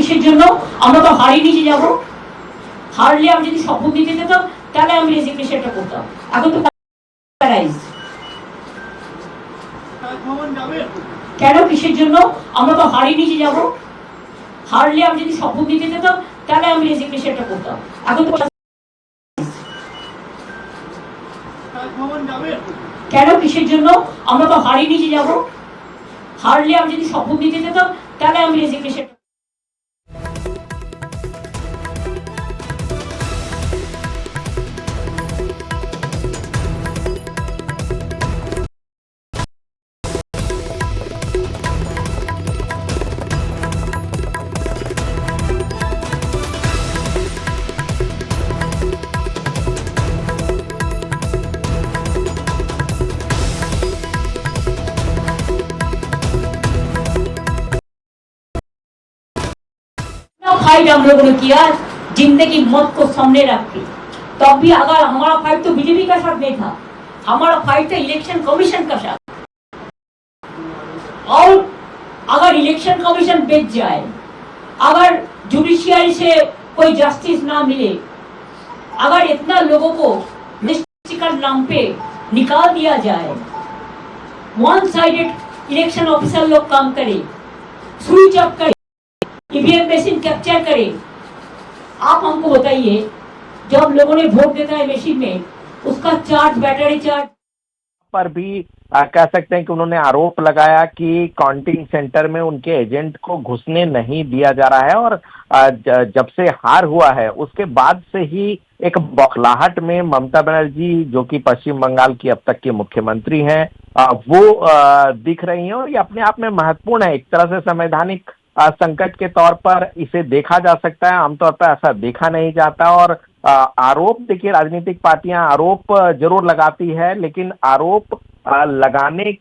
কিসের জন্য? আমরা তো হারিনি যে যাবো। হারলে আমি যদি শপথ দিতে যেতাম তাহলে আমি রেজিগনেশনটা করতাম। এখন তো কেন কিসের জন্য? আমরা তো হারিনি যে যাবো। হারলে আমি যদি শপথ দিতে যেতাম তাহলে আমি রেজিগনেশনটা করতাম। এখন তো কেন কিসের জন্য? আমরা তো হারিনি যে যাবো। হারলে আমি যদি শপথ দিতে যেতাম তাহলে আমি রেজিগনেশন। फाइट हम लोगों ने किया जिंदगी मौत को सामने रख के। तब भी अगर हमारा फाइट तो बीजेपी का साथ नहीं था, हमारा फाइट था इलेक्शन कमीशन का साथ। और अगर इलेक्शन कमीशन बेच जाए, अगर जुडिशियरी से कोई जस्टिस ना मिले, अगर इतना लोगों को लिस्टिकल नाम पे निकाल दिया जाए, वन साइडेड इलेक्शन ऑफिसर लोग काम करे, स्विच अप करे, ईवीएम मशीन कैप्चर करे। आप हमको बताइए, जब लोगों ने वोट देता है मशीन में, उसका चार्ज, बैटरी चार्ज पर भी कह सकते हैं कि उन्होंने आरोप लगाया कि काउंटिंग सेंटर में उनके एजेंट को घुसने नहीं दिया जा रहा है और जब से हार हुआ है उसके बाद से ही एक बौखलाहट में ममता बनर्जी, जो कि पश्चिम बंगाल की अब तक की मुख्यमंत्री हैं, वो दिख रही हैं और ये अपने आप में महत्वपूर्ण है। एक तरह से संवैधानिक संकट के तौर पर इसे देखा जा सकता है। आमतौर पर ऐसा देखा नहीं जाता और आरोप, देखिए राजनीतिक पार्टियां आरोप जरूर लगाती है, लेकिन आरोप लगाने